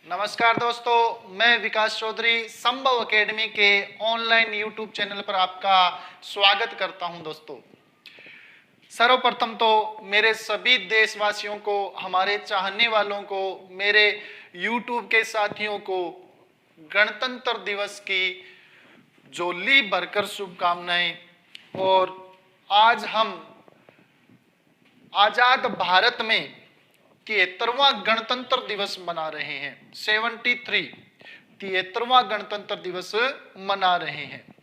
नमस्कार दोस्तों, मैं विकास चौधरी संभव एकेडमी के ऑनलाइन यूट्यूब चैनल पर आपका स्वागत करता हूं। दोस्तों, सर्वप्रथम तो मेरे सभी देशवासियों को, हमारे चाहने वालों को, मेरे यूट्यूब के साथियों को गणतंत्र दिवस की जोली भरकर शुभकामनाएं। और आज हम आजाद भारत में 73वां गणतंत्र दिवस मना रहे हैं। 73वां गणतंत्र दिवस मना रहे हैं।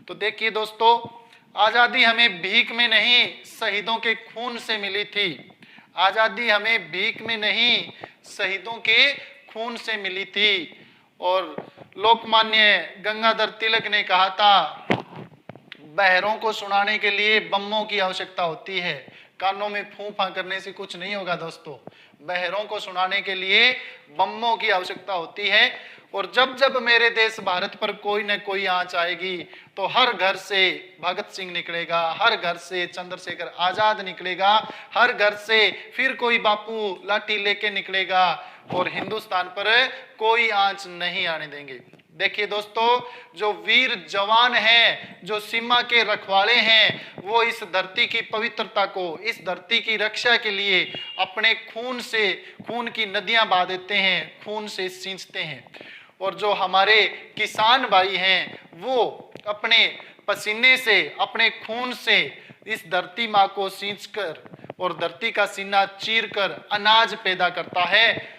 तो देखिए दोस्तों, आजादी हमें भीख में नहीं, शहीदों के खून से मिली थी। आजादी हमें भीख में नहीं, शहीदों के खून से मिली थी। और लोकमान्य गंगाधर तिलक ने कहा था, बहरों को सुनाने के लिए बम्मों की आवश्यकता होती है, कानों में फूंफा करने से कुछ नहीं होगा। दोस्तों, बहरों को सुनाने के लिए बम्मों की आवश्यकता होती है। और जब जब मेरे देश भारत पर कोई न कोई आंच आएगी तो हर घर से भगत सिंह निकलेगा, हर घर से चंद्रशेखर आजाद निकलेगा, हर घर से फिर कोई बापू लाठी लेके निकलेगा और हिंदुस्तान पर कोई आंच नहीं आने देंगे। देखिए दोस्तों, जो वीर जवान हैं, जो सीमा के रखवाले हैं, वो इस धरती की पवित्रता को, इस धरती की रक्षा के लिए अपने खून से, खून की नदियां बहा देते हैं, खून से सींचते हैं। और जो हमारे किसान भाई हैं, वो अपने पसीने से, अपने खून से इस धरती माँ को सींचकर और धरती का सीना चीरकर अनाज पैदा करता है।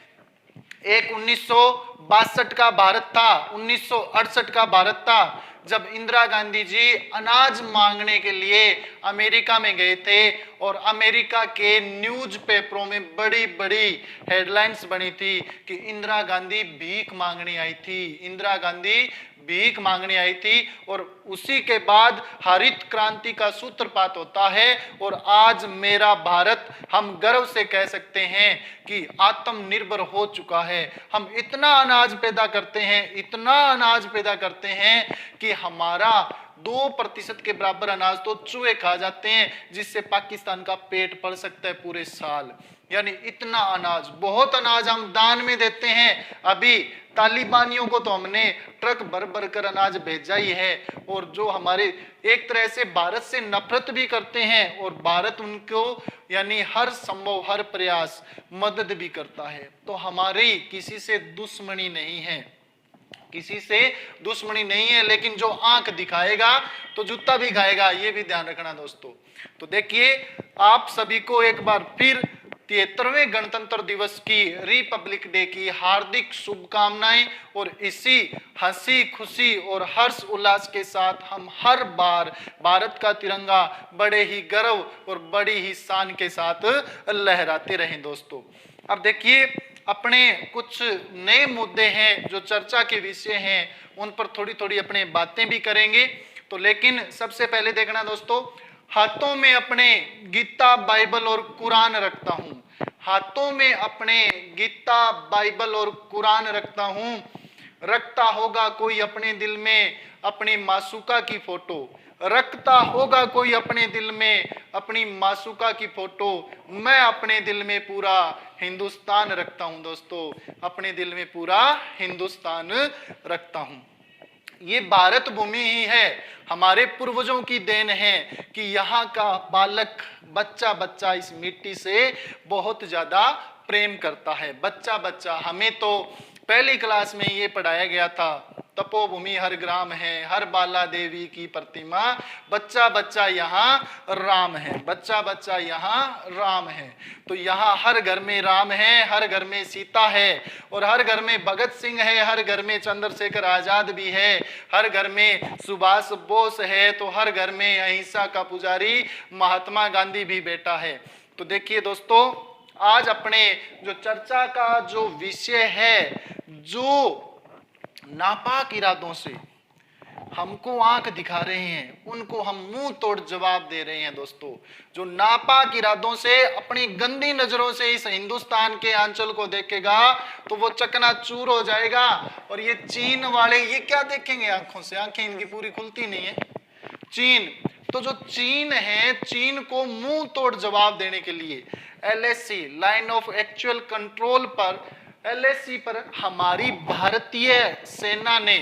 एक 1962 का भारत था, 1968 का भारत था, जब इंदिरा गांधी जी अनाज मांगने के लिए अमेरिका में गए थे और अमेरिका के न्यूज पेपरों में बड़ी बड़ी हेडलाइंस बनी थी कि इंदिरा गांधी भीख मांगने आई थी, इंदिरा गांधी भीख मांगने आई थी। और उसी के बाद हरित क्रांति का सूत्रपात होता है और आज मेरा भारत, हम गर्व से कह सकते हैं कि आत्मनिर्भर हो चुका है। हम इतना अनाज पैदा करते हैं, इतना अनाज पैदा करते हैं कि हमारा 2% के बराबर अनाज तो चूहे खा जाते हैं, जिससे पाकिस्तान का पेट पल सकता है पूरे साल। यानी इतना अनाज, बहुत अनाज हम दान में देते हैं। अभी तालिबानियों को तो हमने ट्रक भर भर कर अनाज भेजा ही है। और जो हमारे एक तरह से भारत से नफरत भी करते हैं और भारत उनको यानी हर संभव, हर प्रयास मदद भी करता है। तो हमारी किसी से दुश्मनी नहीं है, किसी से दुश्मनी नहीं है, लेकिन जो आंख दिखाएगा तो जूता भी खाएगा, ये भी ध्यान रखना दोस्तों। तो देखिए, आप सभी को एक बार फिर 73वें गणतंत्र दिवस की, रिपब्लिक डे की हार्दिक शुभकामनाएं। और इसी हंसी खुशी और हर्ष उल्लास के साथ हम हर बार भारत का तिरंगा बड़े ही गर्व और बड़ी ही शान के साथ लहराते रहें दोस्तों। अब देखिए, अपने कुछ नए मुद्दे हैं जो चर्चा के विषय हैं, उन पर थोड़ी थोड़ी अपने बातें भी करेंगे। तो लेकिन सबसे पहले देखना दोस्तों, हाथों में अपने गीता, बाइबल और कुरान रखता हूं, हाथों में अपने गीता, बाइबल और कुरान रखता हूं। रखता होगा कोई अपने दिल में अपनी मासूका की फोटो, रखता होगा कोई अपने दिल में अपनी मासूका की फोटो। मैं अपने दिल में पूरा हिंदुस्तान रखता हूं दोस्तों, अपने दिल में पूरा हिंदुस्तान रखता हूं। ये भारत भूमि ही है, हमारे पूर्वजों की देन है कि यहाँ का बालक, बच्चा बच्चा इस मिट्टी से बहुत ज्यादा प्रेम करता है। बच्चा बच्चा, हमें तो पहली क्लास में ये पढ़ाया गया था, तपोभूमि हर ग्राम है, हर बाला देवी की प्रतिमा, बच्चा बच्चा यहाँ राम है, बच्चा बच्चा यहाँ राम है। तो यहाँ हर घर में राम है, हर घर में सीता है, और हर घर में भगत सिंह है, हर घर में चंद्रशेखर आजाद भी है, हर घर में सुभाष बोस है, तो हर घर में अहिंसा का पुजारी महात्मा गांधी भी बेटा है। तो देखिए दोस्तों, आज अपने जो चर्चा का जो विषय है, जो नापाक इरादों से हमको आंख दिखा रहे हैं, उनको हम मुंह तोड़ जवाब दे रहे हैं दोस्तों। जो नापाक इरादों से, अपनी गंदी नजरों से इस हिंदुस्तान के आंचल को देखेगा तो वो चकनाचूर हो जाएगा। और ये चीन वाले, ये क्या देखेंगे आंखों से, आंखें इनकी पूरी खुलती नहीं है। चीन, तो जो चीन है, चीन को मुंह तोड़ जवाब देने के लिए LAC, line of actual control पर LAC पर हमारी भारतीय सेना ने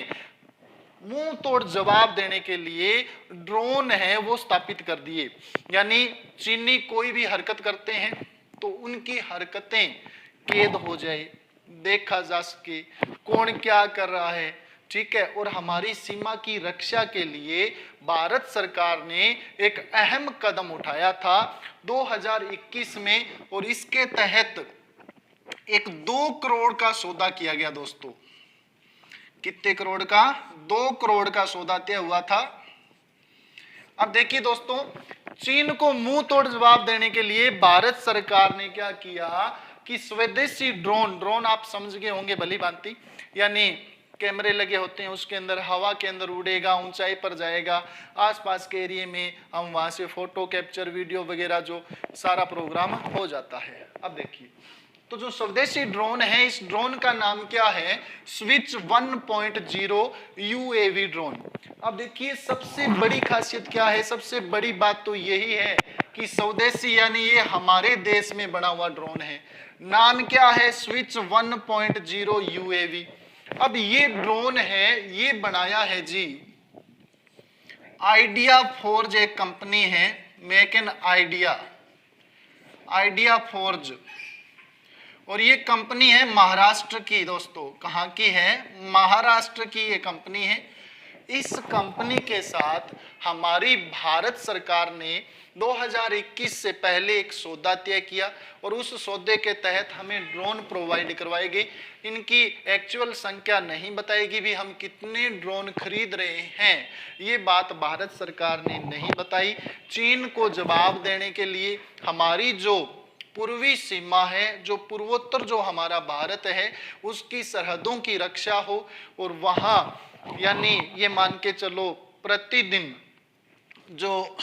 मुंह तोड़ जवाब देने के लिए ड्रोन है वो स्थापित कर दिए। यानी चीनी कोई भी हरकत करते हैं तो उनकी हरकतें कैद हो जाए, देखा जा सके कौन क्या कर रहा है, ठीक है। और हमारी सीमा की रक्षा के लिए भारत सरकार ने एक अहम कदम उठाया था 2021 में, और इसके तहत एक 2 करोड़ का सौदा किया गया दोस्तों। कितने करोड़ का? 2 करोड़ का सौदा तय हुआ था। अब देखिए दोस्तों, चीन को मुंह तोड़ जवाब देने के लिए भारत सरकार ने क्या किया कि स्वदेशी ड्रोन आप समझ गए होंगे भली भांति, यानी कैमरे लगे होते हैं, उसके अंदर हवा के अंदर उड़ेगा, ऊंचाई पर जाएगा, आसपास के एरिया में हम वहां से फोटो कैप्चर, वीडियो वगैरह जो सारा प्रोग्राम हो जाता है। अब देखिए, तो जो स्वदेशी ड्रोन है, इस ड्रोन का नाम क्या है? Switch 1.0 UAV drone. अब देखिए सबसे बड़ी खासियत क्या है, सबसे बड़ी बात तो यही है कि स्वदेशी यानी ये हमारे देश में बना हुआ ड्रोन है। नाम क्या है? Switch 1.0 UAV। अब ये ड्रोन है, ये बनाया है जी आइडिया फोर्ज, एक कंपनी है, मेक इन आइडिया फोर्ज, और ये कंपनी है महाराष्ट्र की दोस्तों। कहाँ की है? महाराष्ट्र की ये कंपनी है। इस कंपनी के साथ हमारी भारत सरकार ने 2021 से पहले एक सौदा तय किया, और उस सौदे के तहत हमें ड्रोन प्रोवाइड करवाएगी। इनकी एक्चुअल संख्या नहीं बताएगी भी हम कितने ड्रोन खरीद रहे हैं, ये बात भारत सरकार ने नहीं बताई। चीन को जवाब देने के लिए हमारी जो पूर्वी सीमा है, जो पूर्वोत्तर जो हमारा भारत है, उसकी सरहदों की रक्षा हो, और वहाँ यानी ये मान के चलो प्रतिदिन जो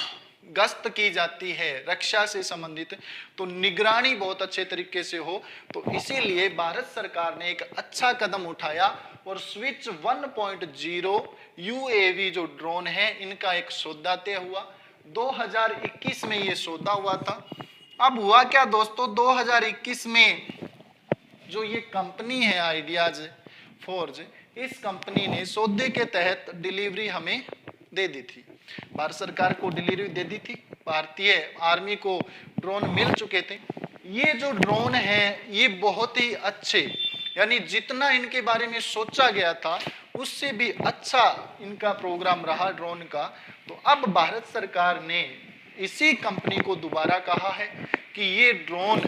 गश्त की जाती है रक्षा से संबंधित, तो निगरानी बहुत अच्छे तरीके से हो। तो इसीलिए भारत सरकार ने एक अच्छा कदम उठाया, और स्विच 1.0 UAV जो ड्रोन है, इनका एक सौदा तय हुआ। 2021 में ये सौदा हुआ था। अब हुआ क्या दोस्तों, 2021 में जो ये कंपनी है आइडियाज फोर्ज, इस कंपनी ने सौदे के तहत डिलीवरी हमें दे दी थी, भारत सरकार को डिलीवरी दे दी थी। भारतीय आर्मी को ड्रोन मिल चुके थे। ये जो ड्रोन है ये बहुत ही अच्छे, यानी जितना इनके बारे में सोचा गया था उससे भी अच्छा इनका प्रोग्राम रहा ड्रोन का। तो अब भारत सरकार ने इसी कंपनी को दोबारा कहा है कि ये ड्रोन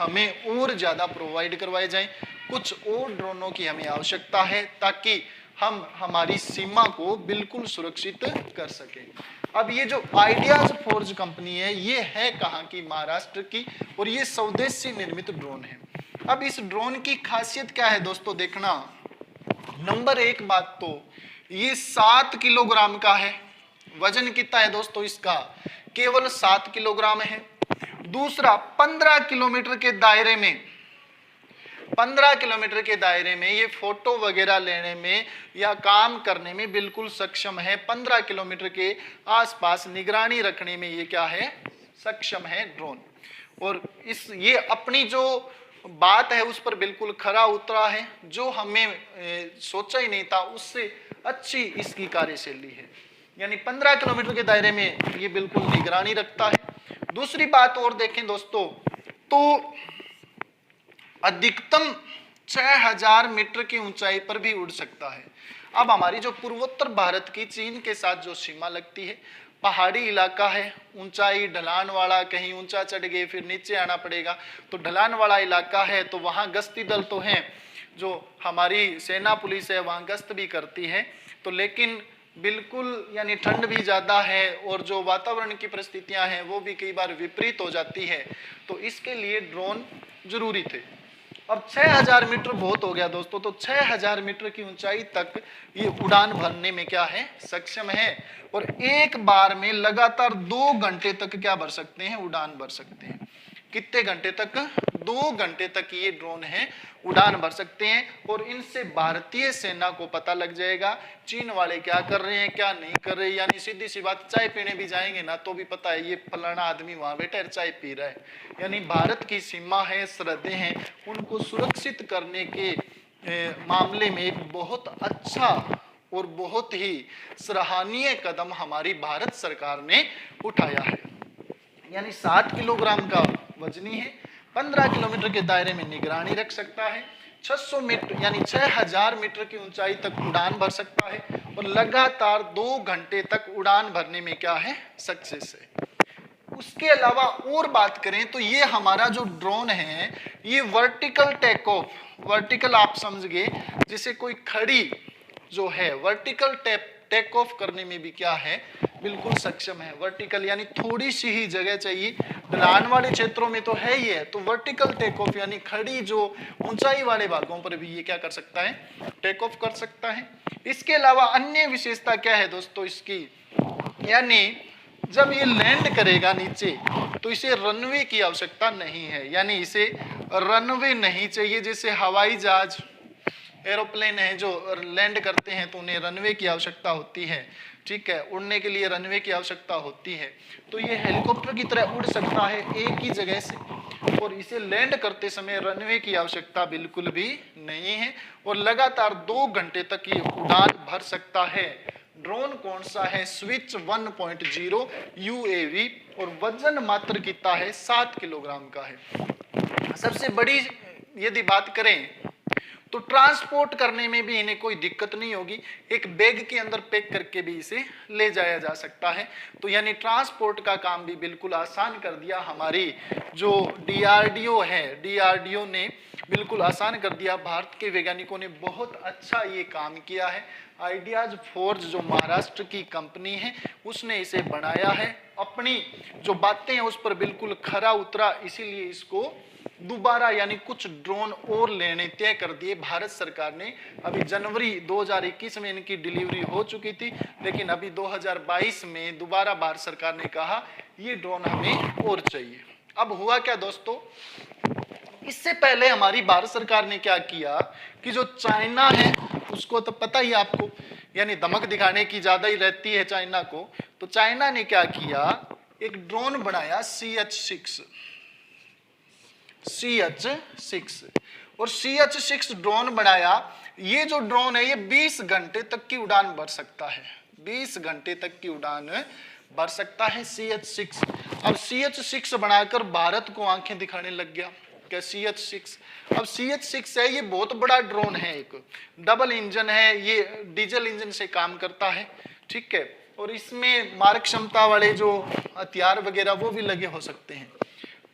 हमें और ज्यादा प्रोवाइड करवाए जाएं, कुछ और ड्रोनों की हमें आवश्यकता है ताकि हम हमारी सीमा को बिल्कुल सुरक्षित कर सकें। अब ये जो आइडियाज फोर्ज कंपनी है, ये है कहाँ की? महाराष्ट्र की, और ये स्वदेशी निर्मित ड्रोन है। अब इस ड्रोन की खासियत क्या है दोस्तों, देखना। नंबर 1 बात तो ये 7 किलोग्राम का है। वजन कितना है दोस्तों इसका? केवल 7 किलोग्राम है। दूसरा, 15 किलोमीटर के दायरे में, 15 किलोमीटर के दायरे में ये फोटो वगैरह लेने में या काम करने में बिल्कुल सक्षम है। 15 किलोमीटर के आसपास निगरानी रखने में ये क्या है? सक्षम है ड्रोन। और ये अपनी जो बात है उस पर बिल्कुल खरा उतरा है, जो हमें सोचा ही नहीं था उससे अच्छी इसकी कार्यशैली है। यानी 15 किलोमीटर के दायरे में ये बिल्कुल निगरानी रखता है। दूसरी बात और देखें दोस्तों, तो अधिकतम 6000 मीटर की ऊंचाई पर भी उड़ सकता है। अब हमारी जो पूर्वोत्तर भारत की चीन के साथ जो सीमा लगती है, पहाड़ी इलाका है, ऊंचाई ढलान वाला, कहीं ऊंचा चढ़ गए फिर नीचे आना पड़ेगा, तो ढलान वाला इलाका है। तो वहाँ गश्ती दल तो हैं, जो हमारी सेना पुलिस है वहाँ गश्त भी करती है, तो लेकिन बिल्कुल यानी ठंड भी ज़्यादा है और जो वातावरण की परिस्थितियां हैं वो भी कई बार विपरीत हो जाती है, तो इसके लिए ड्रोन जरूरी थे। अब 6000 मीटर बहुत हो गया दोस्तों, तो 6000 मीटर की ऊंचाई तक ये उड़ान भरने में क्या है? सक्षम है। और एक बार में लगातार 2 घंटे तक क्या भर सकते हैं? उड़ान भर सकते हैं। कितने घंटे तक? 2 घंटे तक ये ड्रोन है उड़ान भर सकते हैं। और इनसे भारतीय सेना को पता लग जाएगा चीन वाले क्या कर रहे हैं क्या नहीं कर रहे। यानी सीधी सी बात, चाय पीने भी जाएंगे ना तो भी पता है ये फलाना आदमी वहां बैठा है चाय पी रहा है। यानी भारत की सीमा है, सरहदें हैं, उनको सुरक्षित करने के मामले में एक बहुत अच्छा और बहुत ही सराहनीय कदम हमारी भारत सरकार ने उठाया है। यानी 7 किलोग्राम का वजनी है, 15 किलोमीटर के दायरे में निगरानी रख सकता है, 600 मीटर यानी 6000 मीटर की ऊंचाई तक उड़ान भर सकता है और लगातार 2 घंटे तक उड़ान भरने में क्या है? सक्सेस है। उसके अलावा और बात करें तो ये हमारा जो ड्रोन है ये वर्टिकल टेक ऑफ, वर्टिकल आप समझ गए जिसे कोई खड़ी जो है वर्टिकल टेक ऑफ करने में भी क्या है? बिल्कुल सक्षम है। वर्टिकल यानी थोड़ी सी ही जगह चाहिए, ढलान वाले क्षेत्रों में तो है ही है, तो वर्टिकल टेक ऑफ यानी खड़ी जो ऊंचाई वाले भागों पर भी ये क्या कर सकता है? टेक ऑफ कर सकता है। इसके अलावा अन्य विशेषता क्या है दोस्तों इसकी? यानी जब ये लैंड करेगा नीचे तो इसे रनवे की आवश्यकता नहीं है, यानी इसे रनवे नहीं चाहिए। जैसे हवाई जहाज एरोप्लेन है जो लैंड करते हैं तो उन्हें रनवे की आवश्यकता होती है, ठीक है, उड़ने के लिए रनवे की आवश्यकता होती है। तो ये हेलीकॉप्टर की तरह उड़ सकता है एक ही जगह से, और इसे लैंड करते समय रनवे की आवश्यकता बिल्कुल भी नहीं है और लगातार 2 घंटे तक ये उड़ान भर सकता है। ड्रोन कौन सा है? स्विच 1.0 UAV और वजन मात्र कितना है? 7 किलोग्राम का है। सबसे बड़ी यदि बात करें तो ट्रांसपोर्ट करने में भी इन्हें कोई दिक्कत नहीं होगी, एक बैग के अंदर पैक करके भी इसे ले जाया जा सकता है। तो यानी ट्रांसपोर्ट का काम भी बिल्कुल आसान कर दिया हमारी जो DRDO है, DRDO ने बिल्कुल आसान कर दिया। भारत के वैज्ञानिकों ने बहुत अच्छा ये काम किया है। आइडियाज फोर्ज जो महाराष्ट्र की कंपनी है उसने इसे बनाया है, अपनी जो बातें हैं उस पर बिल्कुल खरा उतरा, इसीलिए इसको दोबारा यानी कुछ ड्रोन और लेने तय कर दिए भारत सरकार ने। अभी जनवरी 2021 में इनकी डिलीवरी हो चुकी थी, लेकिन अभी 2022 में दोबारा भारत सरकार ने कहा ये ड्रोन हमें और चाहिए। अब हुआ क्या दोस्तों, इससे पहले हमारी भारत सरकार ने क्या किया कि जो चाइना है उसको तो पता ही आपको, यानी धमक दिखाने की ज्यादा ही रहती है चाइना को, तो चाइना ने क्या किया, एक ड्रोन बनाया CH-6 और CH-6 ड्रोन बनाया। ये जो ड्रोन है ये 20 घंटे तक की उड़ान भर सकता है, 20 घंटे तक की उड़ान भर सकता है CH-6। अब CH-6 बनाकर भारत को आंखें दिखाने लग गया क्या CH-6। अब CH-6 है ये बहुत बड़ा ड्रोन है, एक डबल इंजन है, ये डीजल इंजन से काम करता है, ठीक है, और इसमें मारक क्षमता वाले जो हथियार वगैरह वो भी लगे हो सकते हैं।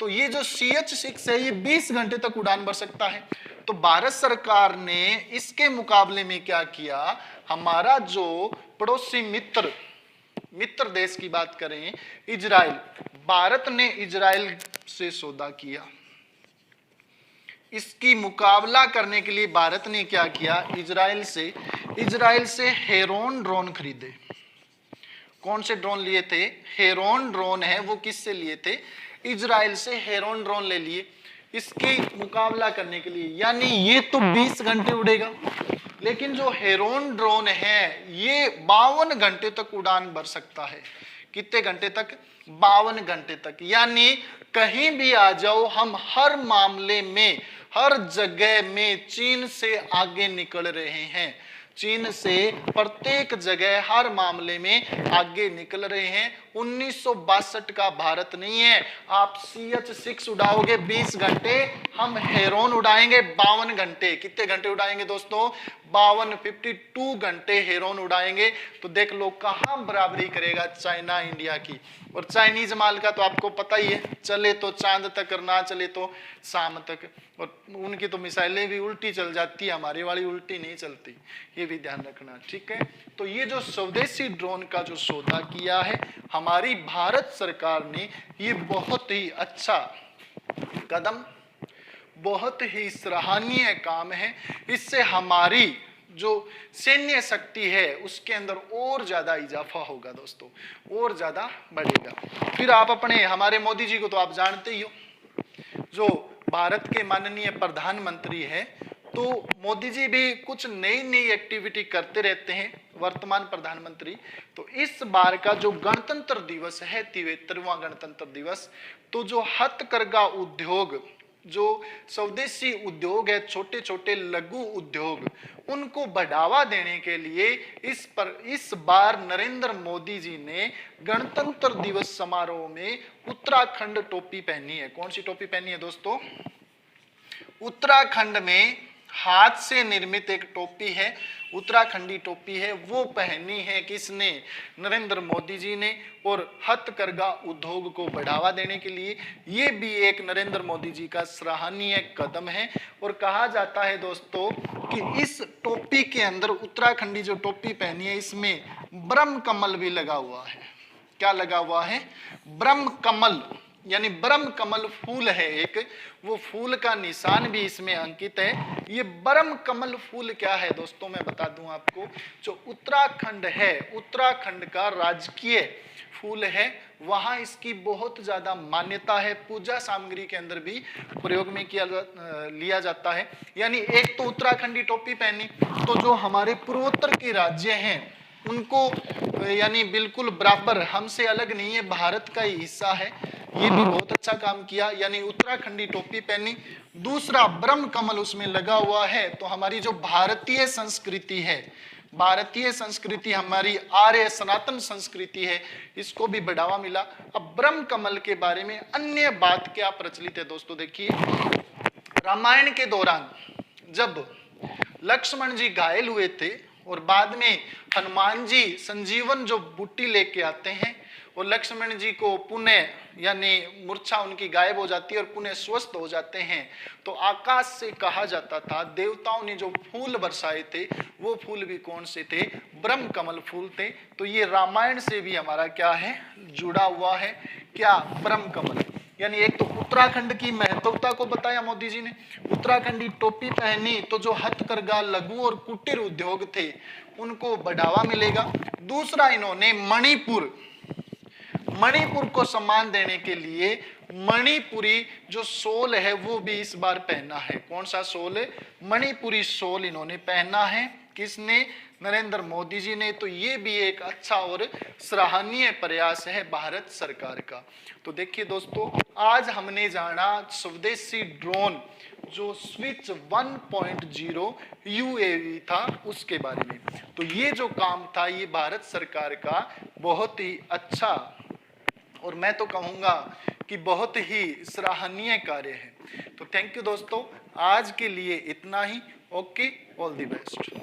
तो ये जो CH-6 है ये 20 घंटे तक उड़ान भर सकता है। तो भारत सरकार ने इसके मुकाबले में क्या किया, हमारा जो पड़ोसी मित्र देश की बात करें इजराइल, भारत ने इजराइल से सौदा किया। इसकी मुकाबला करने के लिए भारत ने क्या किया, इजराइल से हेरोन ड्रोन खरीदे। कौन से ड्रोन लिए थे? हेरोन ड्रोन है वो किससे लिए थे? इजराइल से हेरोन ड्रोन ले लिए इसकी मुकाबला करने के लिए। यानी ये तो 20 घंटे उड़ेगा, लेकिन जो हेरोन ड्रोन है ये 52 घंटे तक उड़ान भर सकता है। कितने घंटे तक? 52 घंटे तक। यानी कहीं भी आ जाओ, हम हर मामले में हर जगह में चीन से आगे निकल रहे हैं, चीन से प्रत्येक जगह हर मामले में आगे निकल रहे हैं। 1962 का भारत नहीं है। आप CH-6 उड़ाओगे 20 घंटे, हम हेरोन उड़ाएंगे 52 घंटे। कितने घंटे उड़ाएंगे दोस्तों? 52 घंटे हेरोन उड़ाएंगे। तो देख लो कहां बराबरी करेगा चाइना इंडिया की। और चाइनीज माल का तो आपको पता ही है, चले तो चांद तक और ना चले तो शाम तक। और उनकी तो मिसाइलें भी उल्टी चल जाती है, हमारी वाली उल्टी नहीं चलती, ये भी ध्यान रखना, ठीक है। तो ये जो स्वदेशी ड्रोन का जो सौदा किया है हमारी भारत सरकार ने, ये बहुत ही अच्छा कदम, बहुत ही सराहनीय काम है। इससे हमारी जो सैन्य शक्ति है उसके अंदर और ज्यादा इजाफा होगा दोस्तों, और ज्यादा बढ़ेगा। फिर आप अपने हमारे मोदी जी को तो आप जानते ही हो, जो भारत के माननीय प्रधानमंत्री है, तो मोदी जी भी कुछ नई नई एक्टिविटी करते रहते हैं, वर्तमान प्रधानमंत्री। तो इस बार का जो गणतंत्र दिवस है, 73वां गणतंत्र दिवस, तो जो हथकरघा उद्योग, जो स्वदेशी उद्योग है, छोटे छोटे लघु उद्योग, उनको बढ़ावा देने के लिए इस बार नरेंद्र मोदी जी ने गणतंत्र दिवस समारोह में उत्तराखंड टोपी पहनी है। कौन सी टोपी पहनी है दोस्तों? उत्तराखंड में हाथ से निर्मित एक टोपी है, उत्तराखंडी टोपी है, वो पहनी है किसने? नरेंद्र मोदी जी ने। और हथकरघा उद्योग को बढ़ावा देने के लिए ये भी एक नरेंद्र मोदी जी का सराहनीय कदम है। और कहा जाता है दोस्तों कि इस टोपी के अंदर, उत्तराखंडी जो टोपी पहनी है, इसमें ब्रह्म कमल भी लगा हुआ है। क्या लगा हुआ है? ब्रह्म कमल, यानी ब्रह्म कमल फूल है एक, वो फूल का निशान भी इसमें अंकित है। ये ब्रह्म कमल फूल क्या है दोस्तों, मैं बता दूं आपको। जो उत्तराखंड है, उत्तराखंड का राजकीय फूल है, वहां इसकी बहुत ज्यादा मान्यता है, पूजा सामग्री के अंदर भी प्रयोग में लिया जाता है। यानी एक तो उत्तराखंडी टोपी पहनी, तो जो हमारे पूर्वोत्तर के राज्य हैं उनको यानी बिल्कुल बराबर, हमसे अलग नहीं है, भारत का ही हिस्सा है, ये भी बहुत अच्छा काम किया, यानी उत्तराखंडी टोपी पहनी। दूसरा, ब्रह्म कमल उसमें लगा हुआ है, तो हमारी जो भारतीय संस्कृति है, भारतीय संस्कृति हमारी आर्य सनातन संस्कृति है, इसको भी बढ़ावा मिला। अब ब्रह्म कमल के बारे में अन्य बात क्या प्रचलित है दोस्तों, देखिए रामायण के दौरान जब लक्ष्मण जी घायल हुए थे और बाद में हनुमान जी संजीवन जो बूटी लेके आते हैं और लक्ष्मण जी को पुनः, यानी मूर्छा उनकी गायब हो जाती है और पुनः स्वस्थ हो जाते हैं, तो आकाश से कहा जाता था, देवताओं ने जो फूल बरसाए थे वो फूल भी कौन से थे? ब्रह्म कमल फूल थे। तो ये रामायण से भी हमारा क्या है, जुड़ा हुआ है, क्या? ब्रह्म कमल। यानी एक तो उत्तराखंड की महत्वता को बताया मोदी जी ने, उत्तराखंडी टोपी पहनी, तो जो हथकरघा, लघु और कुटीर उद्योग थे उनको बढ़ावा मिलेगा। दूसरा, इन्होंने मणिपुर को सम्मान देने के लिए मणिपुरी जो शॉल है वो भी इस बार पहना है। कौन सा शॉल है? मणिपुरी शॉल इन्होंने पहना है। किसने? नरेंद्र मोदी जी ने। तो ये भी एक अच्छा और सराहनीय प्रयास है भारत सरकार का। तो देखिए दोस्तों, आज हमने जाना स्वदेशी ड्रोन जो स्विच 1.0 UAV था उसके बारे में। तो ये जो काम था ये भारत सरकार का बहुत ही अच्छा और मैं तो कहूँगा कि बहुत ही सराहनीय कार्य है। तो थैंक यू दोस्तों, आज के लिए इतना ही। Okay, all the best.